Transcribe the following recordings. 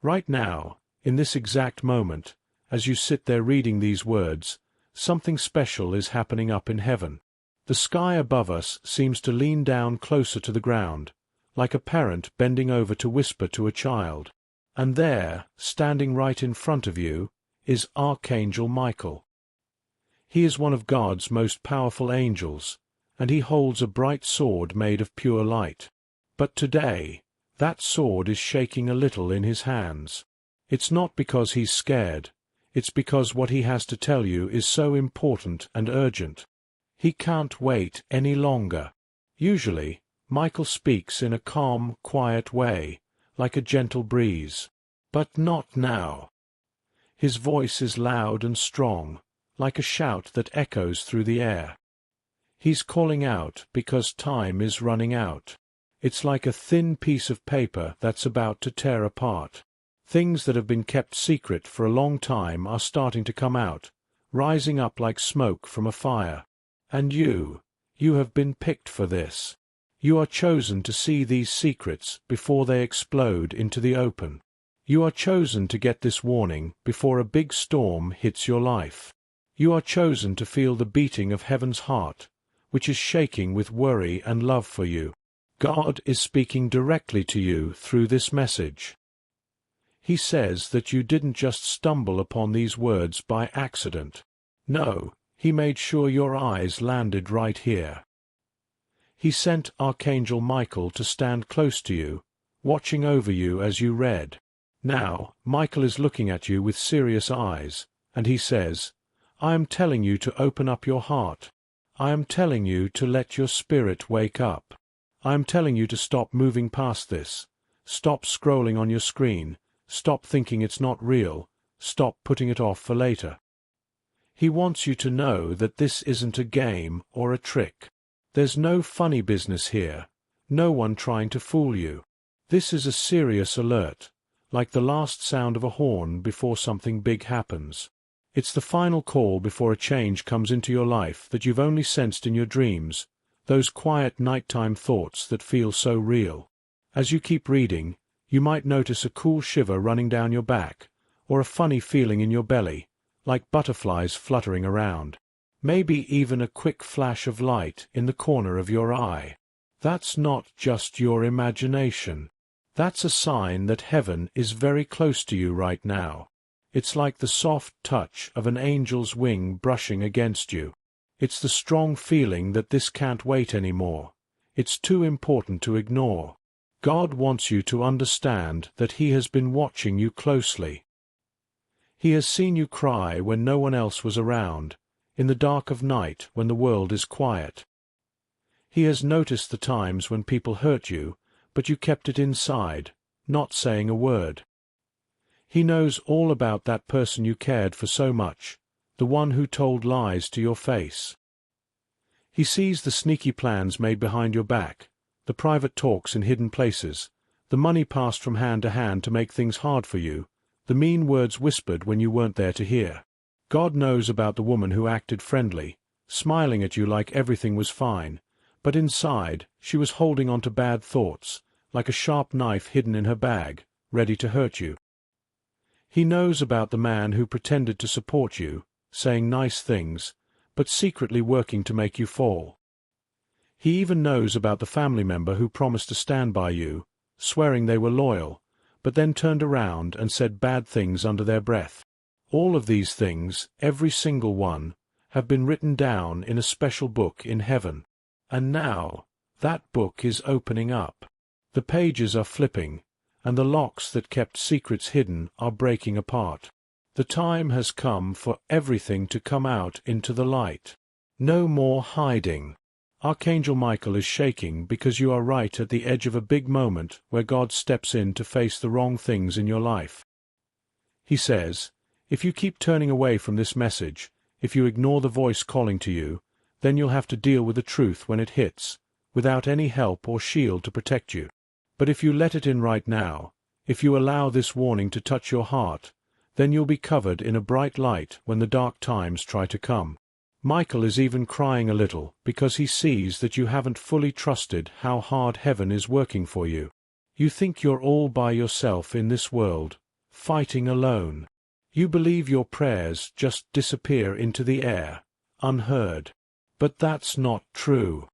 Right now, in this exact moment, as you sit there reading these words, something special is happening up in heaven. The sky above us seems to lean down closer to the ground, like a parent bending over to whisper to a child. And there, standing right in front of you, is Archangel Michael. He is one of God's most powerful angels, and he holds a bright sword made of pure light. But today, that sword is shaking a little in his hands. It's not because he's scared, it's because what he has to tell you is so important and urgent. He can't wait any longer. Usually, Michael speaks in a calm, quiet way, like a gentle breeze. But not now. His voice is loud and strong, like a shout that echoes through the air. He's calling out because time is running out. It's like a thin piece of paper that's about to tear apart. Things that have been kept secret for a long time are starting to come out, rising up like smoke from a fire. And you have been picked for this. You are chosen to see these secrets before they explode into the open. You are chosen to get this warning before a big storm hits your life. You are chosen to feel the beating of heaven's heart, which is shaking with worry and love for you. God is speaking directly to you through this message. He says that you didn't just stumble upon these words by accident. No, he made sure your eyes landed right here. He sent Archangel Michael to stand close to you, watching over you as you read. Now, Michael is looking at you with serious eyes, and he says, I am telling you to open up your heart. I am telling you to let your spirit wake up. I am telling you to stop moving past this. Stop scrolling on your screen. Stop thinking it's not real. Stop putting it off for later. He wants you to know that this isn't a game or a trick. There's no funny business here. No one trying to fool you. This is a serious alert, like the last sound of a horn before something big happens. It's the final call before a change comes into your life that you've only sensed in your dreams, those quiet nighttime thoughts that feel so real. As you keep reading, you might notice a cool shiver running down your back, or a funny feeling in your belly, like butterflies fluttering around. Maybe even a quick flash of light in the corner of your eye. That's not just your imagination. That's a sign that heaven is very close to you right now. It's like the soft touch of an angel's wing brushing against you. It's the strong feeling that this can't wait anymore. It's too important to ignore. God wants you to understand that He has been watching you closely. He has seen you cry when no one else was around, in the dark of night when the world is quiet. He has noticed the times when people hurt you, but you kept it inside, not saying a word. He knows all about that person you cared for so much, the one who told lies to your face. He sees the sneaky plans made behind your back, the private talks in hidden places, the money passed from hand to hand to make things hard for you, the mean words whispered when you weren't there to hear. God knows about the woman who acted friendly, smiling at you like everything was fine, but inside she was holding on to bad thoughts, like a sharp knife hidden in her bag, ready to hurt you. He knows about the man who pretended to support you, saying nice things, but secretly working to make you fall. He even knows about the family member who promised to stand by you, swearing they were loyal, but then turned around and said bad things under their breath. All of these things, every single one, have been written down in a special book in heaven. And now, that book is opening up. The pages are flipping, and the locks that kept secrets hidden are breaking apart. The time has come for everything to come out into the light. No more hiding. Archangel Michael is shaking because you are right at the edge of a big moment where God steps in to face the wrong things in your life. He says, if you keep turning away from this message, if you ignore the voice calling to you, then you'll have to deal with the truth when it hits, without any help or shield to protect you. But if you let it in right now, if you allow this warning to touch your heart, then you'll be covered in a bright light when the dark times try to come. Michael is even crying a little because he sees that you haven't fully trusted how hard heaven is working for you. You think you're all by yourself in this world, fighting alone. You believe your prayers just disappear into the air, unheard. But that's not true.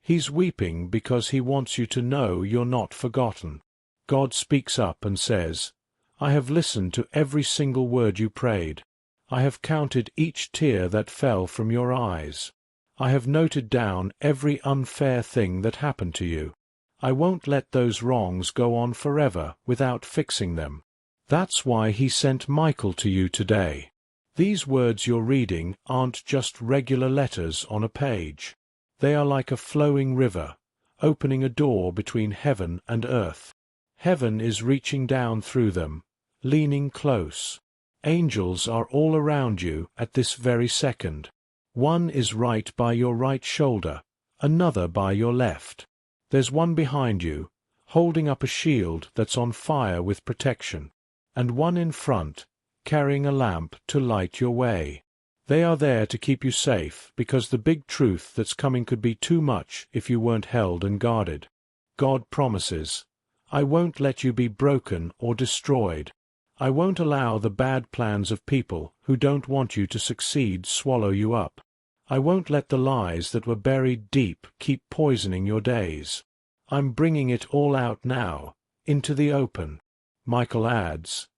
He's weeping because he wants you to know you're not forgotten. God speaks up and says, I have listened to every single word you prayed. I have counted each tear that fell from your eyes. I have noted down every unfair thing that happened to you. I won't let those wrongs go on forever without fixing them. That's why he sent Michael to you today. These words you're reading aren't just regular letters on a page. They are like a flowing river, opening a door between heaven and earth. Heaven is reaching down through them, leaning close. Angels are all around you at this very second. One is right by your right shoulder, another by your left. There's one behind you, holding up a shield that's on fire with protection, and one in front, carrying a lamp to light your way. They are there to keep you safe because the big truth that's coming could be too much if you weren't held and guarded. God promises, I won't let you be broken or destroyed. I won't allow the bad plans of people who don't want you to succeed swallow you up. I won't let the lies that were buried deep keep poisoning your days. I'm bringing it all out now, into the open. Michael adds,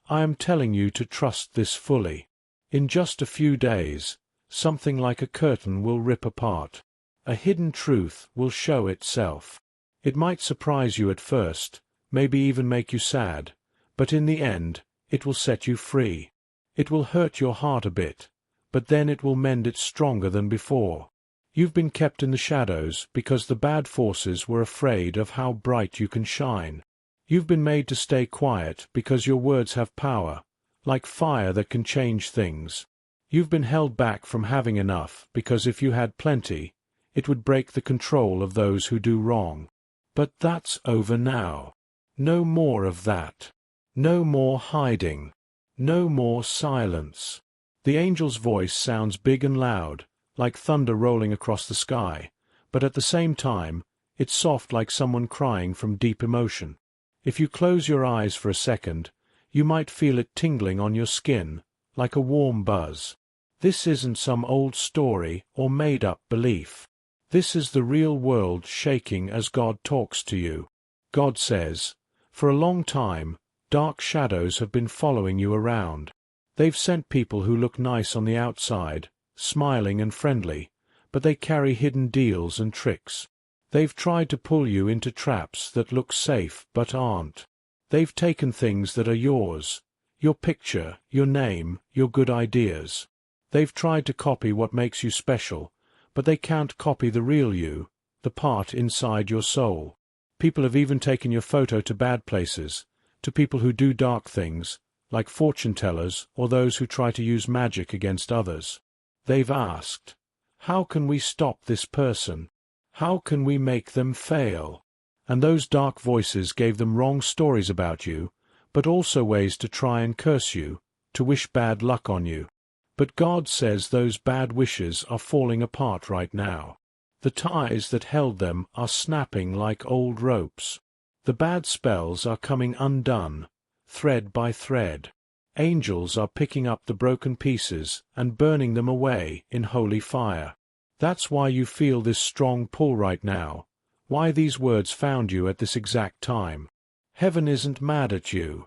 I am telling you to trust this fully. In just a few days, something like a curtain will rip apart. A hidden truth will show itself. It might surprise you at first, maybe even make you sad, but in the end, it will set you free. It will hurt your heart a bit, but then it will mend it stronger than before. You've been kept in the shadows because the bad forces were afraid of how bright you can shine. You've been made to stay quiet because your words have power, like fire that can change things. You've been held back from having enough because if you had plenty, it would break the control of those who do wrong. But that's over now. No more of that. No more hiding. No more silence. The angel's voice sounds big and loud, like thunder rolling across the sky, but at the same time, it's soft like someone crying from deep emotion. If you close your eyes for a second, you might feel it tingling on your skin, like a warm buzz. This isn't some old story or made-up belief. This is the real world shaking as God talks to you. God says, for a long time, dark shadows have been following you around. They've sent people who look nice on the outside, smiling and friendly, but they carry hidden deals and tricks. They've tried to pull you into traps that look safe but aren't. They've taken things that are yours, your picture, your name, your good ideas. They've tried to copy what makes you special, but they can't copy the real you, the part inside your soul. People have even taken your photo to bad places, to people who do dark things, like fortune-tellers or those who try to use magic against others. They've asked, how can we stop this person? How can we make them fail? And those dark voices gave them wrong stories about you, but also ways to try and curse you, to wish bad luck on you. But God says those bad wishes are falling apart right now. The ties that held them are snapping like old ropes. The bad spells are coming undone, thread by thread. Angels are picking up the broken pieces and burning them away in holy fire. That's why you feel this strong pull right now, why these words found you at this exact time. Heaven isn't mad at you.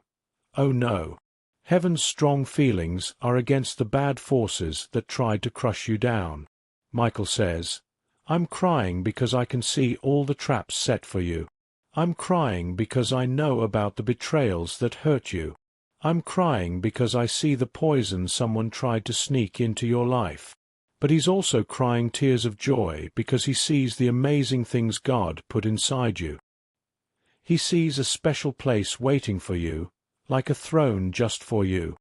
Oh no. Heaven's strong feelings are against the bad forces that tried to crush you down. Michael says, I'm crying because I can see all the traps set for you. I'm crying because I know about the betrayals that hurt you. I'm crying because I see the poison someone tried to sneak into your life. But he's also crying tears of joy because he sees the amazing things God put inside you. He sees a special place waiting for you, like a throne just for you.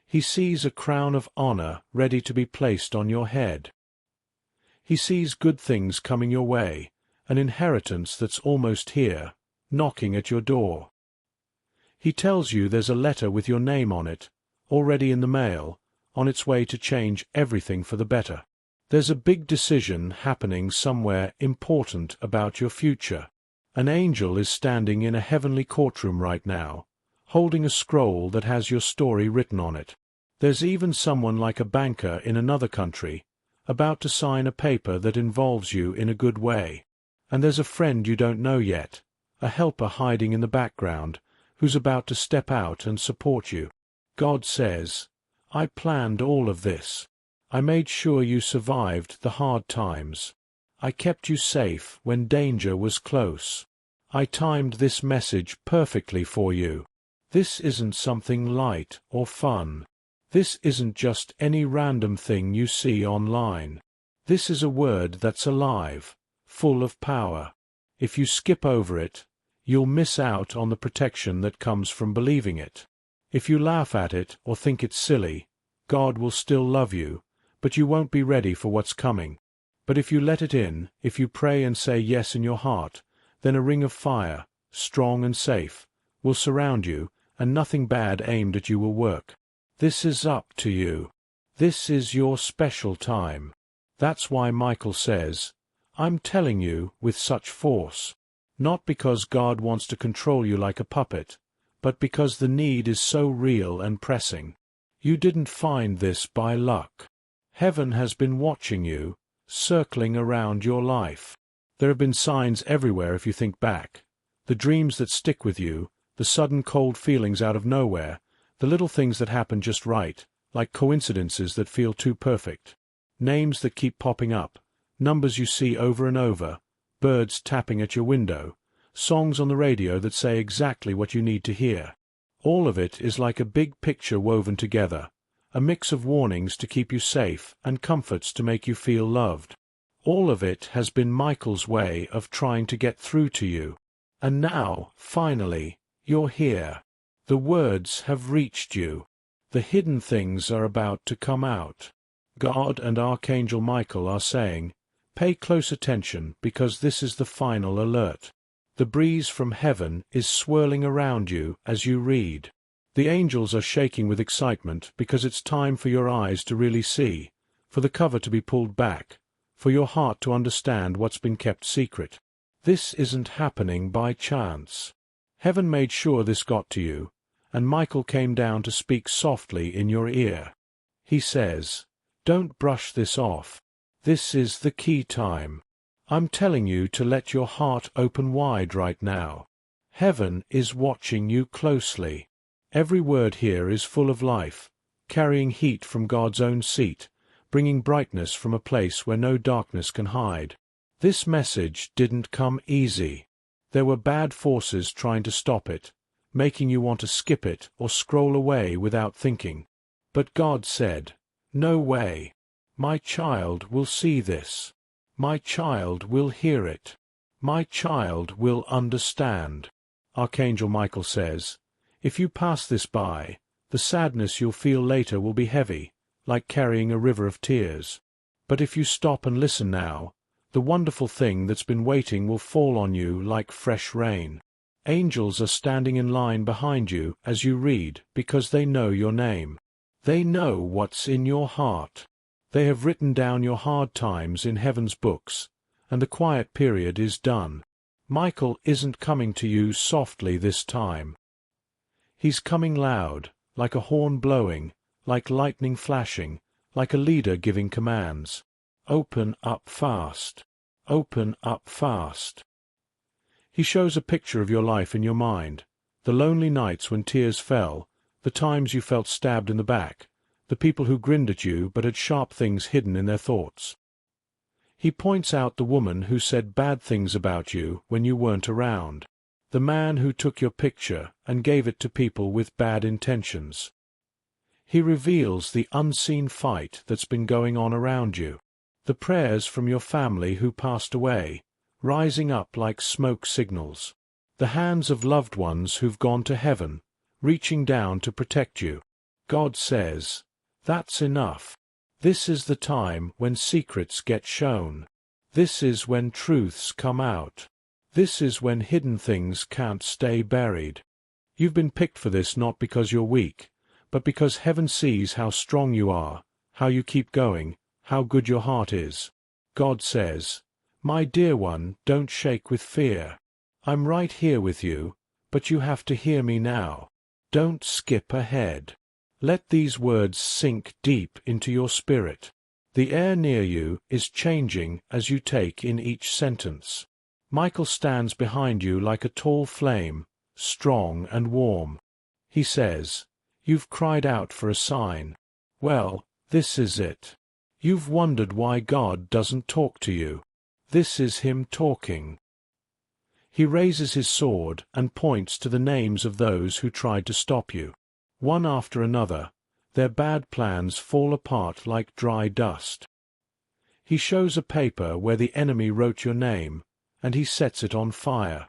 He sees a crown of honor ready to be placed on your head. He sees good things coming your way, an inheritance that's almost here, knocking at your door. He tells you there's a letter with your name on it, already in the mail, on its way to change everything for the better. There's a big decision happening somewhere important about your future. An angel is standing in a heavenly courtroom right now, holding a scroll that has your story written on it. There's even someone like a banker in another country, about to sign a paper that involves you in a good way. And there's a friend you don't know yet, a helper hiding in the background, who's about to step out and support you. God says, I planned all of this. I made sure you survived the hard times. I kept you safe when danger was close. I timed this message perfectly for you. This isn't something light or fun. This isn't just any random thing you see online. This is a word that's alive, full of power. If you skip over it, you'll miss out on the protection that comes from believing it. If you laugh at it or think it's silly, God will still love you, but you won't be ready for what's coming. But if you let it in, if you pray and say yes in your heart, then a ring of fire, strong and safe, will surround you, and nothing bad aimed at you will work. This is up to you. This is your special time. That's why Michael says, I'm telling you with such force. Not because God wants to control you like a puppet, but because the need is so real and pressing. You didn't find this by luck. Heaven has been watching you, circling around your life. There have been signs everywhere if you think back. The dreams that stick with you, the sudden cold feelings out of nowhere, the little things that happen just right, like coincidences that feel too perfect. Names that keep popping up, numbers you see over and over, birds tapping at your window, songs on the radio that say exactly what you need to hear. All of it is like a big picture woven together, a mix of warnings to keep you safe and comforts to make you feel loved. All of it has been Michael's way of trying to get through to you. And now, finally, you're here. The words have reached you. The hidden things are about to come out. God and Archangel Michael are saying, pay close attention because this is the final alert. The breeze from heaven is swirling around you as you read. The angels are shaking with excitement because it's time for your eyes to really see, for the cover to be pulled back, for your heart to understand what's been kept secret. This isn't happening by chance. Heaven made sure this got to you, and Michael came down to speak softly in your ear. He says, don't brush this off. This is the key time. I'm telling you to let your heart open wide right now. Heaven is watching you closely. Every word here is full of life, carrying heat from God's own seat, bringing brightness from a place where no darkness can hide. This message didn't come easy. There were bad forces trying to stop it, making you want to skip it or scroll away without thinking. But God said, no way. My child will see this. My child will hear it. My child will understand. Archangel Michael says, if you pass this by, the sadness you'll feel later will be heavy, like carrying a river of tears. But if you stop and listen now, the wonderful thing that's been waiting will fall on you like fresh rain. Angels are standing in line behind you as you read because they know your name. They know what's in your heart. They have written down your hard times in heaven's books, and the quiet period is done. Michael isn't coming to you softly this time. He's coming loud, like a horn blowing, like lightning flashing, like a leader giving commands. Open up fast. Open up fast. He shows a picture of your life in your mind, the lonely nights when tears fell, the times you felt stabbed in the back, the people who grinned at you but had sharp things hidden in their thoughts. He points out the woman who said bad things about you when you weren't around, the man who took your picture and gave it to people with bad intentions. He reveals the unseen fight that's been going on around you, the prayers from your family who passed away, rising up like smoke signals, the hands of loved ones who've gone to heaven, reaching down to protect you. God says, that's enough. This is the time when secrets get shown. This is when truths come out. This is when hidden things can't stay buried. You've been picked for this not because you're weak, but because heaven sees how strong you are, how you keep going, how good your heart is. God says, my dear one, don't shake with fear. I'm right here with you, but you have to hear me now. Don't skip ahead. Let these words sink deep into your spirit. The air near you is changing as you take in each sentence. Michael stands behind you like a tall flame, strong and warm. He says, "You've cried out for a sign. Well, this is it. You've wondered why God doesn't talk to you. This is Him talking." He raises his sword and points to the names of those who tried to stop you. One after another, their bad plans fall apart like dry dust. He shows a paper where the enemy wrote your name, and he sets it on fire.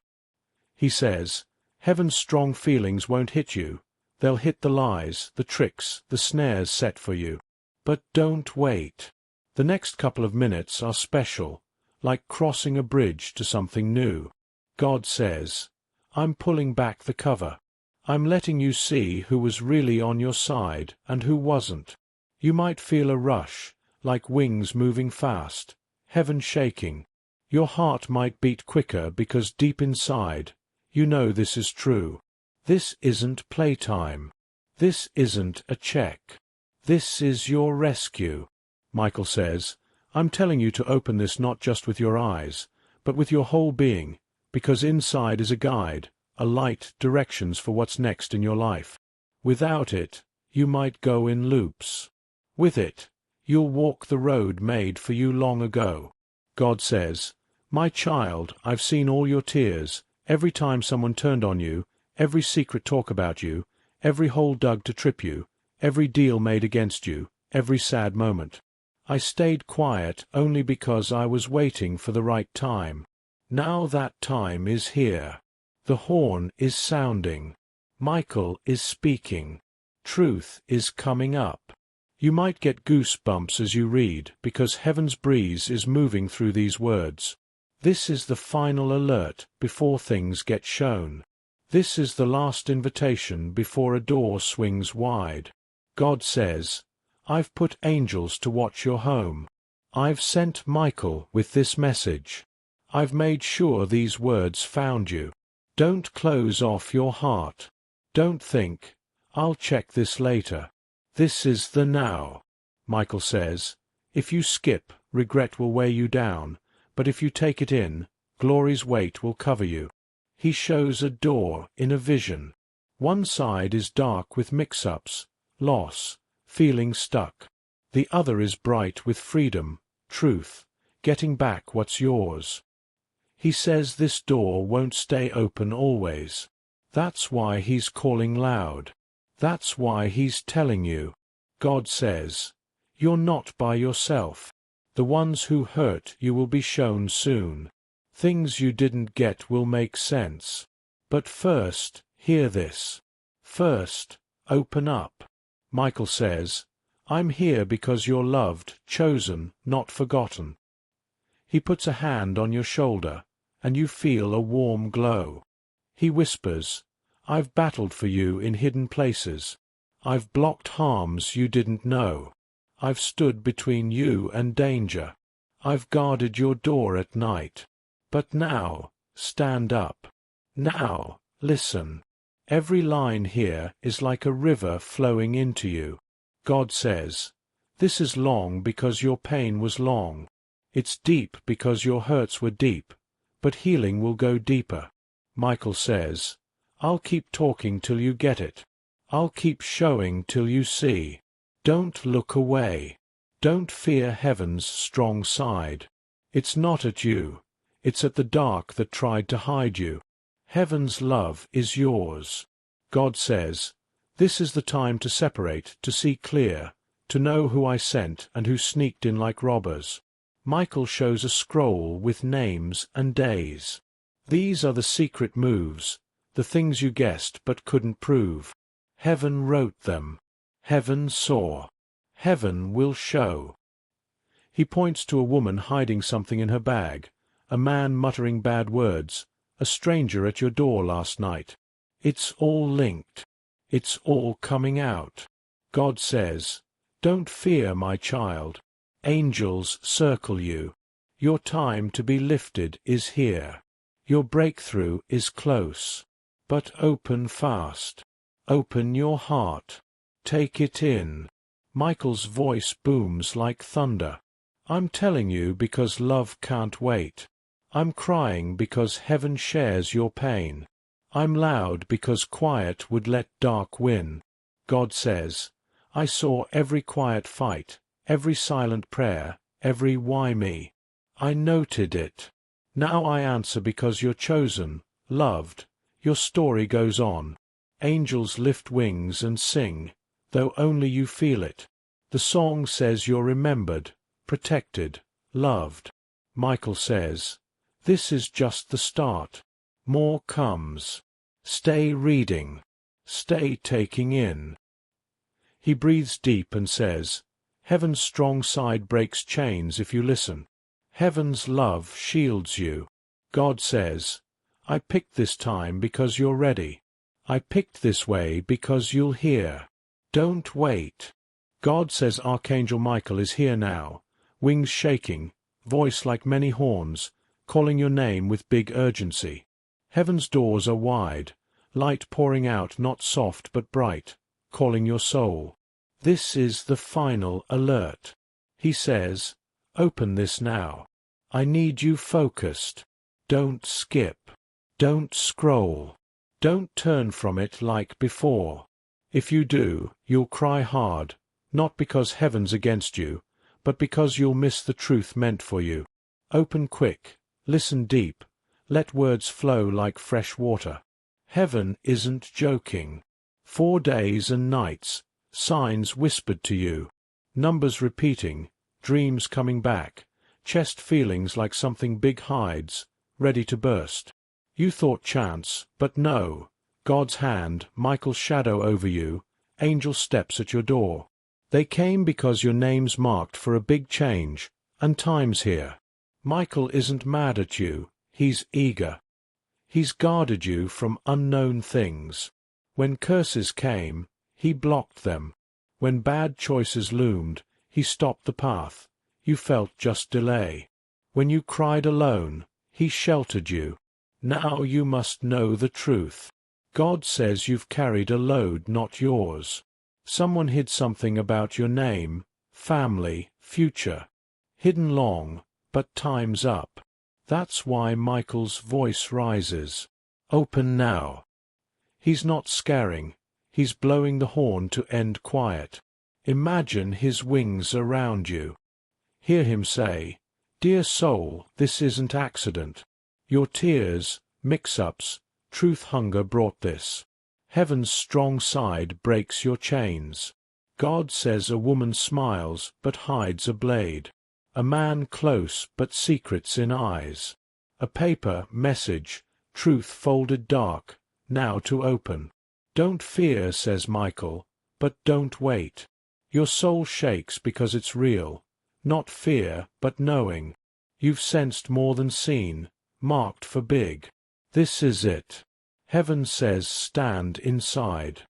He says, "Heaven's strong feelings won't hit you. They'll hit the lies, the tricks, the snares set for you. But don't wait. The next couple of minutes are special, like crossing a bridge to something new. God says, I'm pulling back the cover. I'm letting you see who was really on your side and who wasn't. You might feel a rush, like wings moving fast, heaven shaking. Your heart might beat quicker because deep inside, you know this is true. This isn't playtime. This isn't a check. This is your rescue." Michael says, "I'm telling you to open this not just with your eyes, but with your whole being, because inside is a guide, a light, directions for what's next in your life. Without it, you might go in loops. With it, you'll walk the road made for you long ago." God says, "My child, I've seen all your tears, every time someone turned on you, every secret talk about you, every hole dug to trip you, every deal made against you, every sad moment. I stayed quiet only because I was waiting for the right time. Now that time is here. The horn is sounding. Michael is speaking. Truth is coming up." You might get goosebumps as you read, because heaven's breeze is moving through these words. This is the final alert before things get shown. This is the last invitation before a door swings wide. God says, "I've put angels to watch your home. I've sent Michael with this message. I've made sure these words found you. Don't close off your heart. Don't think, I'll check this later. This is the now." Michael says, "If you skip, regret will weigh you down, but if you take it in, glory's weight will cover you." He shows a door in a vision. One side is dark with mix-ups, loss, feeling stuck. The other is bright with freedom, truth, getting back what's yours. He says this door won't stay open always. That's why he's calling loud. That's why he's telling you. God says, "You're not by yourself. The ones who hurt you will be shown soon. Things you didn't get will make sense. But first, hear this. First, open up." Michael says, "I'm here because you're loved, chosen, not forgotten." He puts a hand on your shoulder, and you feel a warm glow. He whispers, "I've battled for you in hidden places. I've blocked harms you didn't know. I've stood between you and danger. I've guarded your door at night. But now, stand up. Now, listen. Every line here is like a river flowing into you." God says, "This is long because your pain was long. It's deep because your hurts were deep, but healing will go deeper." Michael says, "I'll keep talking till you get it. I'll keep showing till you see. Don't look away. Don't fear heaven's strong side. It's not at you. It's at the dark that tried to hide you. Heaven's love is yours." God says, "This is the time to separate, to see clear, to know who I sent and who sneaked in like robbers." Michael shows a scroll with names and days. These are the secret moves, the things you guessed but couldn't prove. Heaven wrote them. Heaven saw. Heaven will show. He points to a woman hiding something in her bag, a man muttering bad words, a stranger at your door last night. It's all linked. It's all coming out. God says, "Don't fear, my child. Angels circle you. Your time to be lifted is here. Your breakthrough is close. But open fast. Open your heart. Take it in. Michael's voice booms like thunder. I'm telling you because love can't wait. I'm crying because heaven shares your pain. I'm loud because quiet would let dark win. God says, I saw every quiet fight, every silent prayer, every why me. I noted it. Now I answer because you're chosen, loved. Your story goes on. Angels lift wings and sing, though only you feel it. The song says you're remembered, protected, loved. Michael says, this is just the start. More comes. Stay reading. Stay taking in. He breathes deep and says, heaven's strong side breaks chains if you listen. Heaven's love shields you. God says, I picked this time because you're ready. I picked this way because you'll hear. Don't wait. God says Archangel Michael is here now, wings shaking, voice like many horns, calling your name with big urgency. Heaven's doors are wide, light pouring out not soft but bright, calling your soul. This is the final alert. He says, open this now. I need you focused. Don't skip. Don't scroll. Don't turn from it like before. If you do, you'll cry hard, not because heaven's against you, but because you'll miss the truth meant for you. Open quick, listen deep, let words flow like fresh water. Heaven isn't joking. 4 days and nights, signs whispered to you, numbers repeating, dreams coming back, chest feelings like something big hides, ready to burst. You thought chance, but no. God's hand, Michael's shadow over you, angel steps at your door. They came because your name's marked for a big change, and time's here. Michael isn't mad at you, he's eager. He's guarded you from unknown things. When curses came, he blocked them. When bad choices loomed, he stopped the path. You felt just delay. When you cried alone, he sheltered you. Now you must know the truth. God says you've carried a load not yours. Someone hid something about your name, family, future. Hidden long, but time's up. That's why Michael's voice rises. Open now. He's not scaring. He's blowing the horn to end quiet. Imagine his wings around you. Hear him say, dear soul, this isn't accident. Your tears, mix-ups, truth hunger brought this. Heaven's strong side breaks your chains. God says a woman smiles but hides a blade. A man close but secrets in eyes. A paper, message, truth folded dark, now to open. Don't fear, says Michael, but don't wait. Your soul shakes because it's real. Not fear, but knowing. You've sensed more than seen, marked for big. This is it. Heaven says stand inside.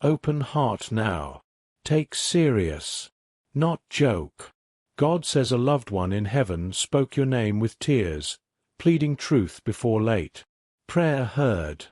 Open heart now. Take serious. Not joke. God says a loved one in heaven spoke your name with tears, pleading truth before late. Prayer heard.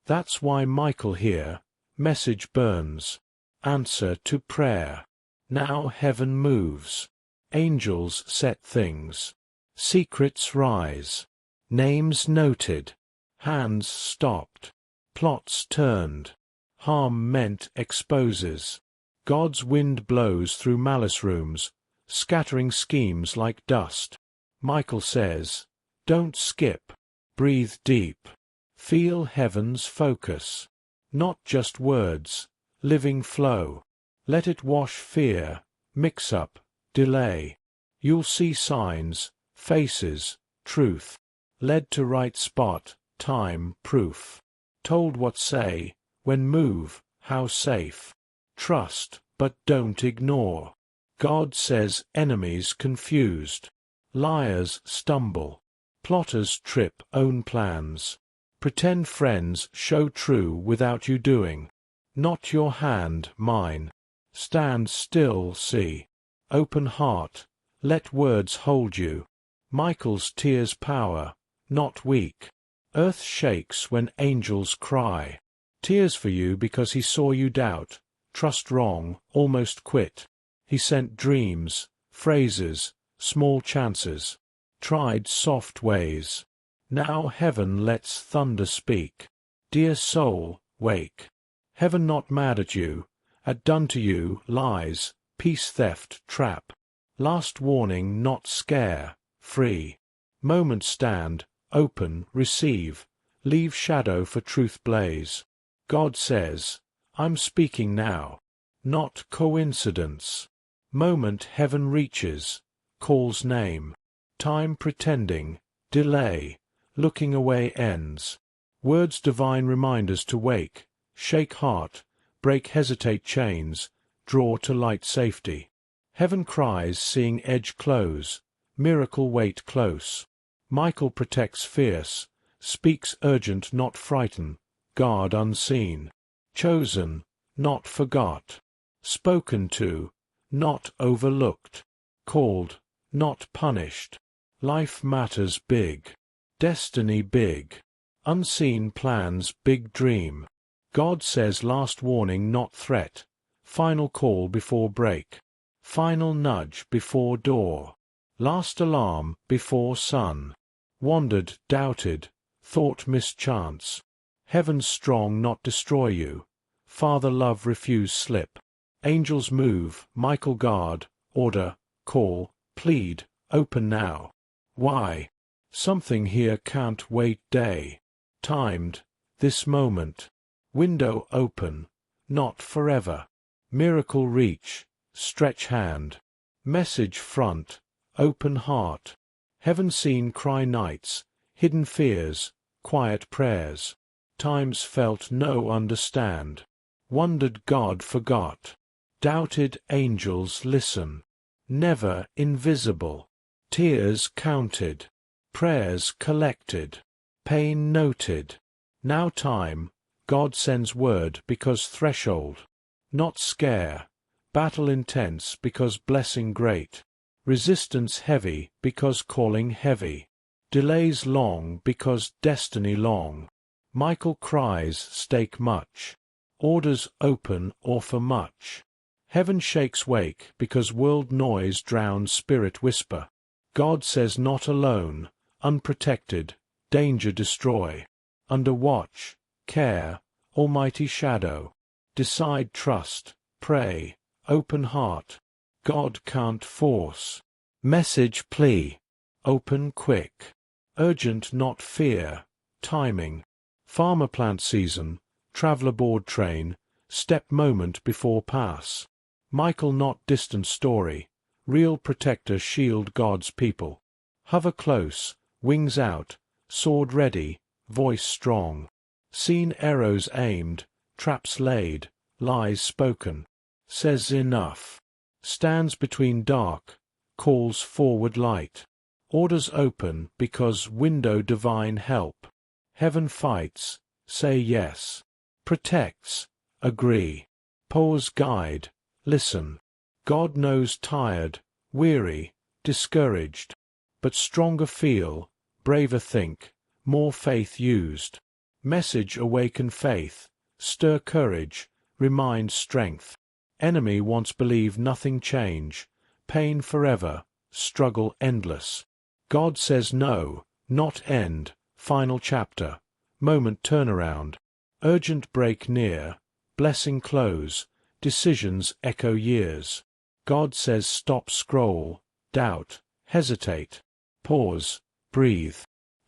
That's why Michael here, message burns. Answer to prayer. Now heaven moves. Angels set things. Secrets rise. Names noted. Hands stopped. Plots turned. Harm meant exposes. God's wind blows through malice rooms, scattering schemes like dust. Michael says, don't skip. Breathe deep. Feel heaven's focus. Not just words, living flow. Let it wash fear, mix-up, delay. You'll see signs, faces, truth. Led to right spot, time, proof. Told what say, when move, how safe. Trust, but don't ignore. God says enemies confused. Liars stumble. Plotters trip own plans. Pretend friends show true without you doing. Not your hand, mine. Stand still, see. Open heart. Let words hold you. Michael's tears power, not weak. Earth shakes when angels cry. Tears for you because he saw you doubt, trust wrong, almost quit. He sent dreams, phrases, small chances, tried soft ways. Now heaven lets thunder speak. Dear soul, wake. Heaven not mad at you, at done to you, lies, peace theft, trap. Last warning not scare, free. Moment stand, open, receive, leave shadow for truth blaze. God says, I'm speaking now. Not coincidence. Moment heaven reaches, calls name. Time pretending, delay, looking away ends. Words divine reminders to wake, shake heart, break hesitate chains, draw to light safety. Heaven cries seeing edge close, miracle wait close. Michael protects fierce, speaks urgent not frighten, guard unseen. Chosen, not forgot. Spoken to, not overlooked. Called, not punished. Life matters big. Destiny big. Unseen plans big dream. God says last warning not threat. Final call before break. Final nudge before door. Last alarm before sun. Wandered, doubted, thought mischance. Heaven's strong not destroy you. Father love refuse slip. Angels move, Michael guard, order, call, plead, open now. Why? Something here can't wait day. Timed, this moment. Window open, not forever. Miracle reach, stretch hand. Message front, open heart. Heaven seen cry nights, hidden fears, quiet prayers. Times felt no understand. Wondered God forgot. Doubted angels listen. Never invisible. Tears counted. Prayers collected. Pain noted. Now time, God sends word because threshold. Not scare. Battle intense because blessing great. Resistance heavy because calling heavy. Delays long because destiny long. Michael cries stake much. Orders open offer much. Heaven shakes wake because world noise drowns spirit whisper. God says not alone, unprotected, danger destroy. Under watch, care, almighty shadow. Decide trust, pray, open heart. God can't force. Message plea. Open quick. Urgent not fear. Timing. Farmer plant season. Traveler board train. Step moment before pass. Michael not distant story. Real protector shield God's people. Hover close. Wings out. Sword ready. Voice strong. Seen arrows aimed. Traps laid. Lies spoken. Says enough. Stands between dark. Calls forward light. Orders open because window divine help. Heaven fights. Say yes. Protects. Agree. Pause guide. Listen. God knows tired, weary, discouraged. But stronger feel, braver think, more faith used. Message awaken faith. Stir courage. Remind strength. Enemy wants believe nothing change. Pain forever. Struggle endless. God says no, not end. Final chapter. Moment turnaround. Urgent break near. Blessing close. Decisions echo years. God says stop scroll. Doubt. Hesitate. Pause. Breathe.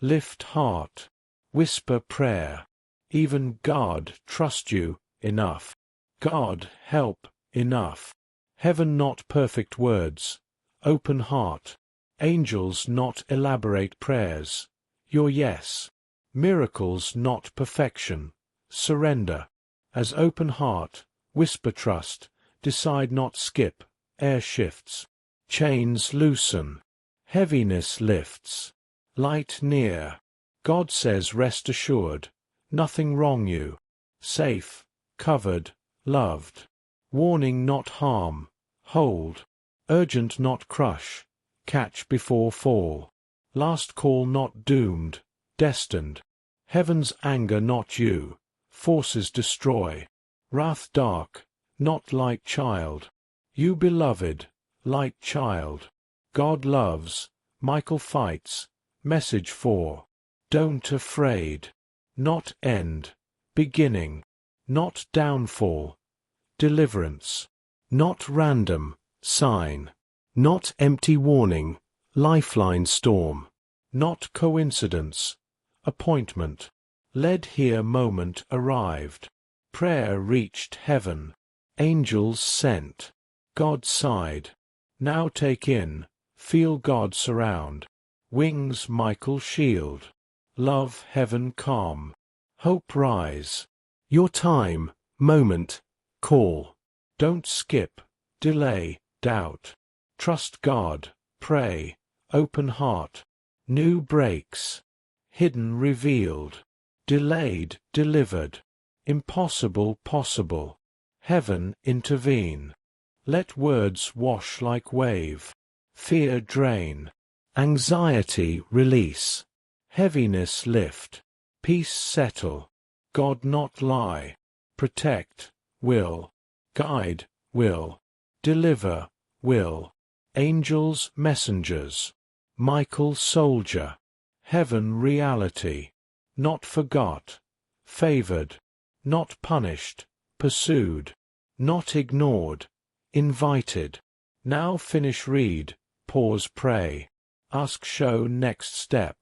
Lift heart. Whisper prayer. Even God trust you enough. God help enough. Heaven not perfect words. Open heart. Angels not elaborate prayers. Your yes. Miracles not perfection. Surrender. As open heart, whisper trust. Decide not skip. Air shifts. Chains loosen. Heaviness lifts. Light near. God says rest assured. Nothing wrong you. Safe. Covered. Loved. Warning not harm. Hold. Urgent not crush. Catch before fall. Last call not doomed. Destined. Heaven's anger not you. forces destroy. Wrath dark, not light child. You beloved, light child. God loves, Michael fights. Message 4. Don't afraid. Not end. Beginning. Not downfall. Deliverance. Not random. Sign. Not empty warning. Lifeline storm. Not coincidence. Appointment. Led here moment arrived. Prayer reached heaven. Angels sent. God's side. Now take in, feel God surround. Wings Michael shield. Love heaven calm. Hope rise. Your time, moment, call. Don't skip, delay, doubt. Trust God, pray, open heart. New breaks. Hidden revealed. Delayed delivered. Impossible possible. Heaven intervene. Let words wash like wave. Fear drain. Anxiety release. Heaviness lift. Peace settle. God not lie. Protect, will. Guide, will. Deliver, will. Angels messengers. Michael soldier. Heaven reality. Not forgot. Favored. Not punished. Pursued. Not ignored. Invited. Now finish read. Pause pray. Ask show next step.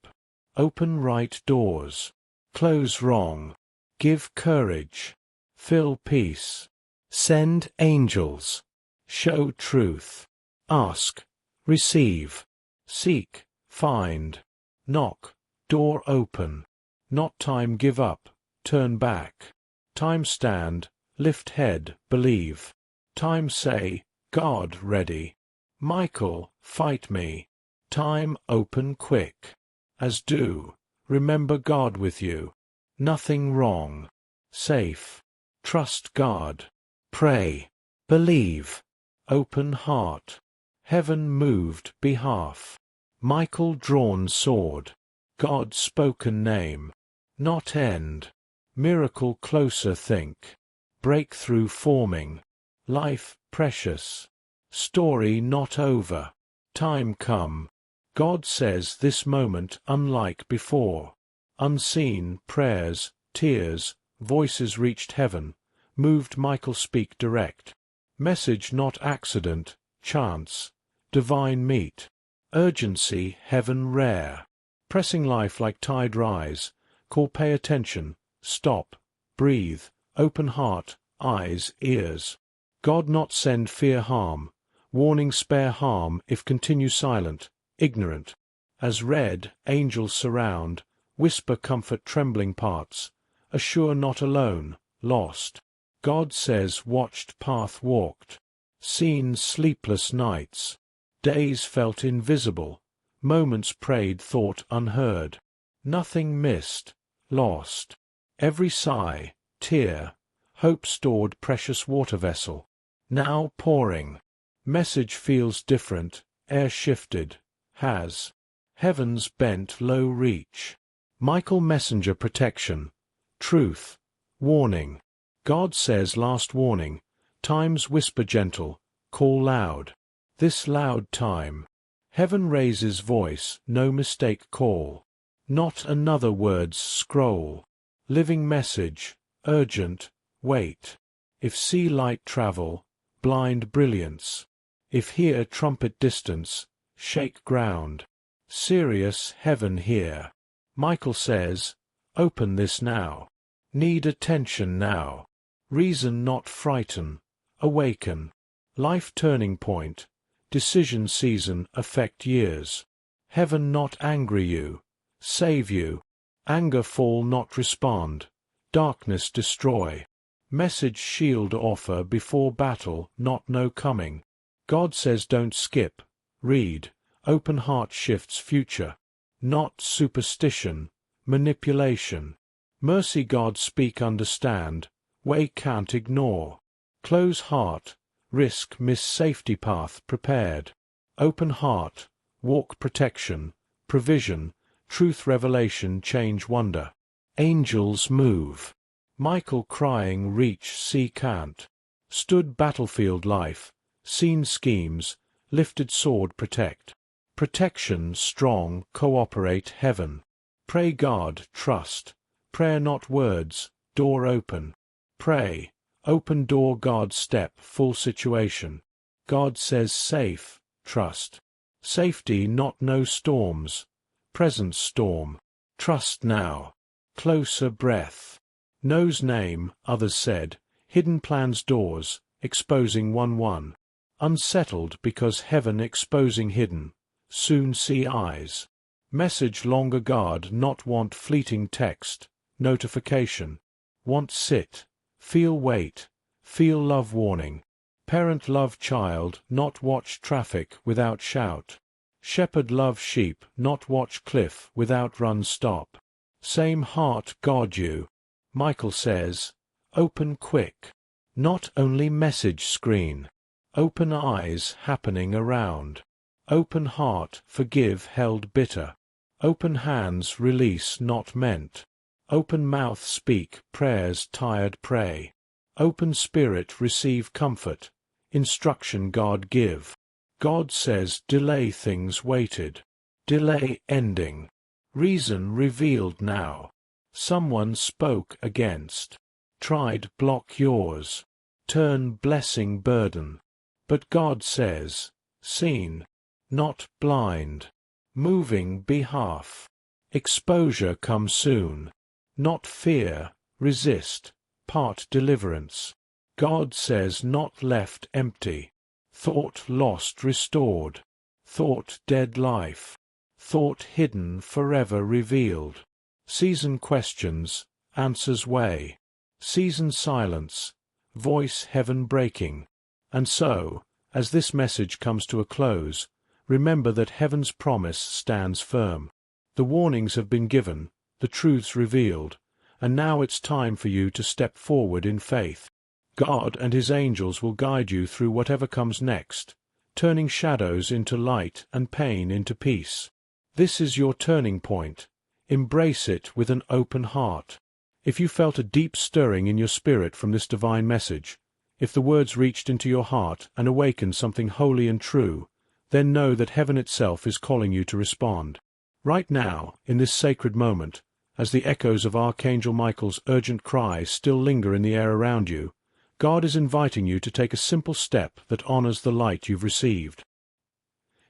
Open right doors. Close wrong. Give courage. Fill peace. Send angels. Show truth. Ask. Receive. Seek. Find. Knock. Door open. Not time give up. Turn back. Time stand. Lift head. Believe. Time say, God ready. Michael, fight me. Time open quick. As do. Remember God with you. Nothing wrong. Safe. Trust God. Pray. Believe. Open heart. Heaven moved behalf. Michael drawn sword. God spoken name. Not end. Miracle closer think. Breakthrough forming. Life precious. Story not over. Time come. God says this moment unlike before. Unseen prayers, tears, voices reached heaven. Moved Michael speak direct. Message not accident, chance. Divine meet. Urgency heaven rare. Pressing life like tide rise. Call pay attention. Stop. Breathe. Open heart, eyes, ears. God not send fear harm. Warning spare harm if continue silent, ignorant. As read, angels surround. Whisper comfort trembling parts. Assure not alone, lost. God says watched path walked. Seen sleepless nights. Days felt invisible. Moments prayed thought unheard. Nothing missed, lost. Every sigh, tear, hope stored precious water vessel. Now pouring. Message feels different, air shifted, has. Heavens bent low reach. Michael messenger protection. Truth. Warning. God says last warning. Time's whisper gentle, call loud. This loud time. Heaven raises voice, no mistake call. Not another word's scroll. Living message, urgent, wait. If see light travel, blind brilliance. If hear trumpet distance, shake ground. Serious heaven here. Michael says, open this now. Need attention now. Reason not frighten. Awaken. Life turning point. Decision season affect years. Heaven not angry you. Save you. Anger fall not respond. Darkness destroy. Message shield offer before battle not no coming. God says don't skip. Read. Open heart shifts future. Not superstition. Manipulation. Mercy God speak understand. Way can't ignore. Close heart. Risk miss safety path prepared. Open heart. Walk protection. Provision. Truth revelation change wonder. Angels move. Michael crying reach see can't. Stood battlefield life, seen schemes, lifted sword protect. Protection strong cooperate heaven. Pray God trust. Prayer not words, door open. Pray, open door God step full situation. God says safe, trust. Safety not no storms. Present storm. Trust now. Closer breath. Knows name, others said, hidden plans doors, exposing 1-1. Unsettled because heaven exposing hidden. Soon see eyes. Message longer guard not want fleeting text, notification. Want sit, feel wait, feel love warning. Parent love child not watch traffic without shout. Shepherd love sheep not watch cliff without run stop. Same heart God you. Michael says, open quick. Not only message screen. Open eyes happening around. Open heart forgive held bitter. Open hands release not meant. Open mouth speak prayers tired pray. Open spirit receive comfort. Instruction God give. God says delay things waited. Delay ending. Reason revealed now. Someone spoke against. Tried block yours. Turn blessing burden. But God says, seen, not blind. Moving behalf. Exposure come soon. Not fear, resist, part deliverance. God says not left empty. Thought lost restored. Thought dead life. Thought hidden forever revealed. Season questions, answers way. Season silence, voice heaven breaking. And so, as this message comes to a close, remember that heaven's promise stands firm. The warnings have been given, the truths revealed, and now it's time for you to step forward in faith. God and his angels will guide you through whatever comes next, turning shadows into light and pain into peace. This is your turning point. Embrace it with an open heart. If you felt a deep stirring in your spirit from this divine message, if the words reached into your heart and awakened something holy and true, then know that heaven itself is calling you to respond. Right now, in this sacred moment, as the echoes of Archangel Michael's urgent cry still linger in the air around you, God is inviting you to take a simple step that honors the light you've received.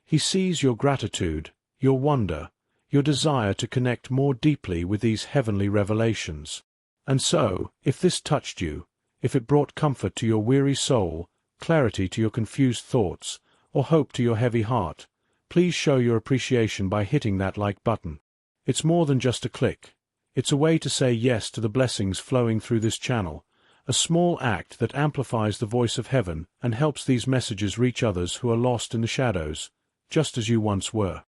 He sees your gratitude, your wonder, your desire to connect more deeply with these heavenly revelations. And so, if this touched you, if it brought comfort to your weary soul, clarity to your confused thoughts, or hope to your heavy heart, please show your appreciation by hitting that like button. It's more than just a click. It's a way to say yes to the blessings flowing through this channel, a small act that amplifies the voice of heaven and helps these messages reach others who are lost in the shadows, just as you once were.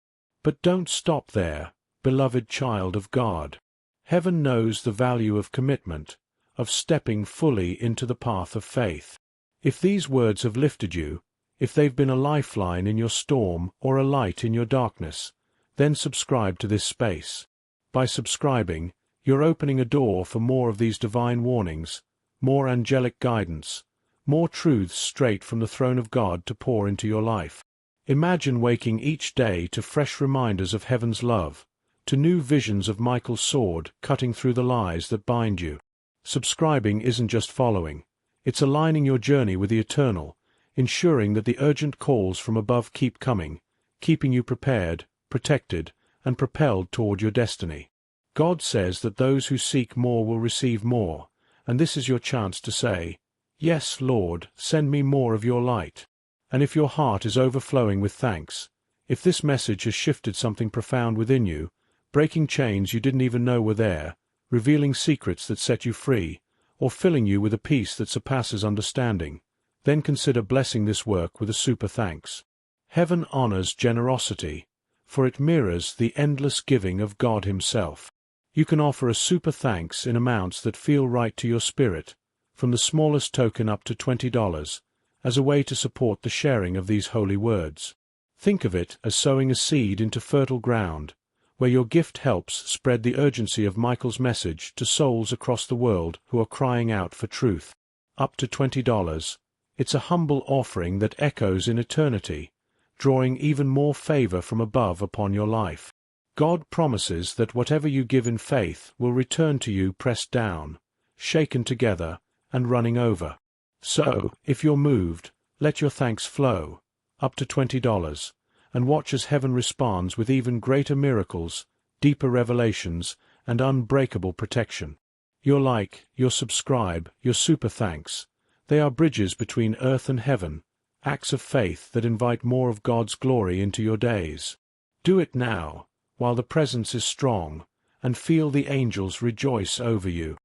But don't stop there, beloved child of God. Heaven knows the value of commitment, of stepping fully into the path of faith. If these words have lifted you, if they've been a lifeline in your storm or a light in your darkness, then subscribe to this space. By subscribing, you're opening a door for more of these divine warnings, more angelic guidance, more truths straight from the throne of God to pour into your life. Imagine waking each day to fresh reminders of heaven's love, to new visions of Michael's sword cutting through the lies that bind you. Subscribing isn't just following, it's aligning your journey with the eternal, ensuring that the urgent calls from above keep coming, keeping you prepared, protected, and propelled toward your destiny. God says that those who seek more will receive more, and this is your chance to say, "Yes, Lord, send me more of your light." And if your heart is overflowing with thanks, if this message has shifted something profound within you, breaking chains you didn't even know were there, revealing secrets that set you free, or filling you with a peace that surpasses understanding, then consider blessing this work with a super thanks. Heaven honors generosity, for it mirrors the endless giving of God himself. You can offer a super thanks in amounts that feel right to your spirit, from the smallest token up to $20, as a way to support the sharing of these holy words. Think of it as sowing a seed into fertile ground, where your gift helps spread the urgency of Michael's message to souls across the world who are crying out for truth. Up to $20. It's a humble offering that echoes in eternity, drawing even more favor from above upon your life. God promises that whatever you give in faith will return to you pressed down, shaken together, and running over. So, if you're moved, let your thanks flow, up to $20, and watch as heaven responds with even greater miracles, deeper revelations, and unbreakable protection. Your like, your subscribe, your super thanks, they are bridges between earth and heaven, acts of faith that invite more of God's glory into your days. Do it now, while the presence is strong, and feel the angels rejoice over you.